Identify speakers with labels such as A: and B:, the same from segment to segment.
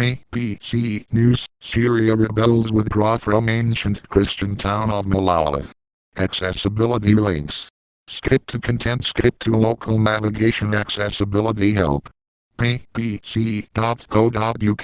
A: ABC News, Syria rebels withdraw from ancient Christian town of Malawi. Accessibility links. Skip to content, skip to local navigation, accessibility help. bbc.co.uk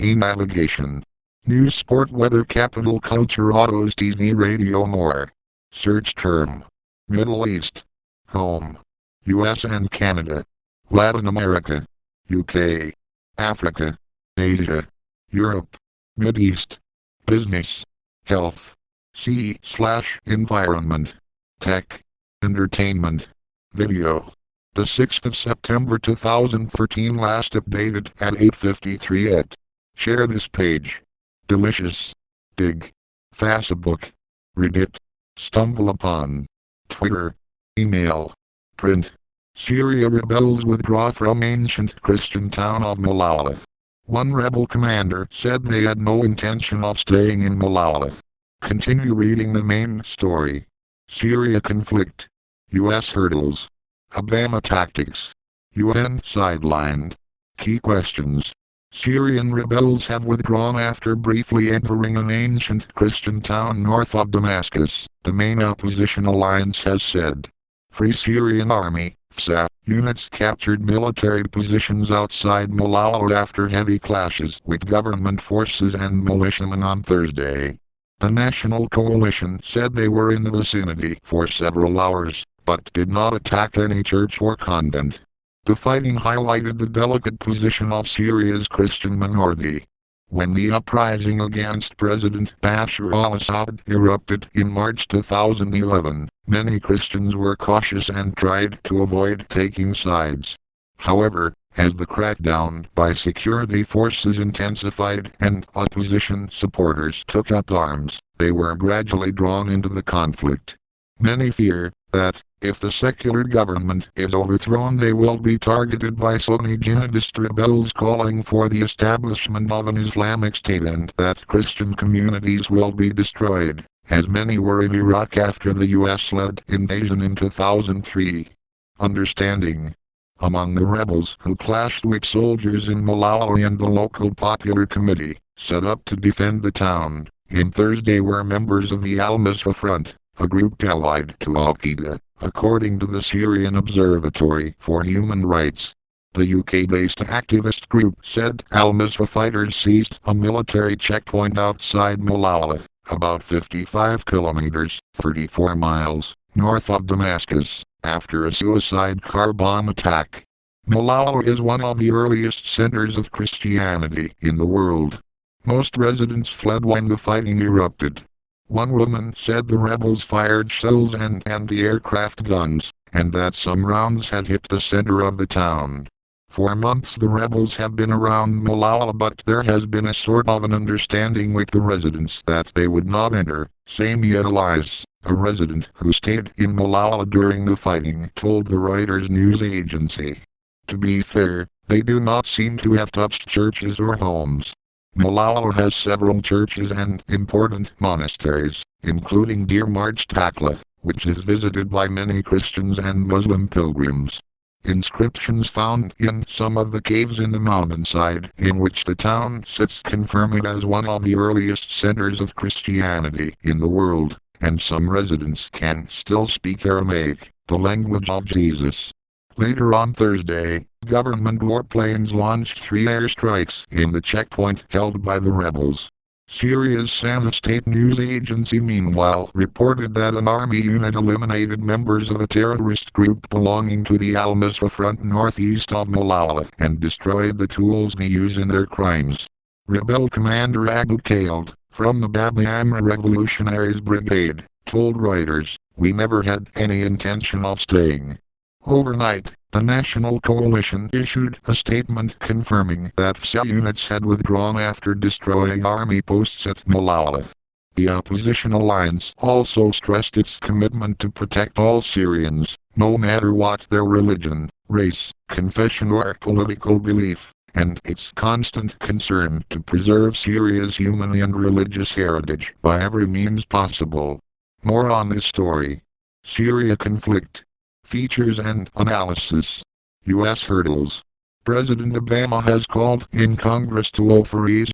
A: navigation. News, sport, weather, capital, culture, autos, TV, radio, more. Search term. Middle East. Home. US and Canada. Latin America. UK. Africa. Asia. Europe. Mideast. Business. Health. C/environment. Tech. Entertainment. Video. The 6th of September 2013, last updated at 8:53 at. Share this page. Delicious. Dig. Facebook. Reddit. Stumble upon. Twitter. Email. Print. Syria rebels withdraw from ancient Christian town of Malawi. One rebel commander said they had no intention of staying in Malawi. Continue reading the main story. Syria conflict. US hurdles. Obama tactics. UN sidelined. Key questions. Syrian rebels have withdrawn after briefly entering an ancient Christian town north of Damascus, the main opposition alliance has said. Free Syrian Army FSA units captured military positions outside Malawi after heavy clashes with government forces and militiamen on Thursday. The National Coalition said they were in the vicinity for several hours, but did not attack any church or convent. The fighting highlighted the delicate position of Syria's Christian minority. When the uprising against President Bashar al-Assad erupted in March 2011, many Christians were cautious and tried to avoid taking sides. However, as the crackdown by security forces intensified and opposition supporters took up arms, they were gradually drawn into the conflict. Many fear that, if the secular government is overthrown, they will be targeted by Sunni jihadist rebels calling for the establishment of an Islamic State and that Christian communities will be destroyed, as many were in Iraq after the US-led invasion in 2003. Understanding. Among the rebels who clashed with soldiers in Malawi and the local Popular Committee, set up to defend the town, in Thursday were members of the Al-Nusra Front, a group allied to Al-Qaeda, according to the Syrian Observatory for Human Rights. The UK-based activist group said Al-Nusra fighters seized a military checkpoint outside Malawi, about 55 kilometers, 34 miles, north of Damascus, after a suicide car bomb attack. Malawi is one of the earliest centers of Christianity in the world. Most residents fled when the fighting erupted. One woman said the rebels fired shells and anti-aircraft guns, and that some rounds had hit the center of the town. For months the rebels have been around Malawi, but there has been a sort of an understanding with the residents that they would not enter. Sami Elias, a resident who stayed in Malawi during the fighting, told the Reuters news agency. To be fair, they do not seem to have touched churches or homes. Malawi has several churches and important monasteries, including Deir March Takla, which is visited by many Christians and Muslim pilgrims. Inscriptions found in some of the caves in the mountainside in which the town sits confirm it as one of the earliest centers of Christianity in the world, and some residents can still speak Aramaic, the language of Jesus. Later on Thursday, government warplanes launched 3 airstrikes in the checkpoint held by the rebels. Syria's Sana state news agency meanwhile reported that an army unit eliminated members of a terrorist group belonging to the Al-Nusra Front northeast of Malawi and destroyed the tools they use in their crimes. Rebel commander Abu Khaled, from the Baba Amra Revolutionaries Brigade, told Reuters, "We never had any intention of staying." Overnight, the National Coalition issued a statement confirming that FSA units had withdrawn after destroying army posts at Malawi. The opposition alliance also stressed its commitment to protect all Syrians, no matter what their religion, race, confession or political belief, and its constant concern to preserve Syria's human and religious heritage by every means possible. More on this story. Syria conflict. Features and analysis. U.S. hurdles. President Obama has called in Congress to authorize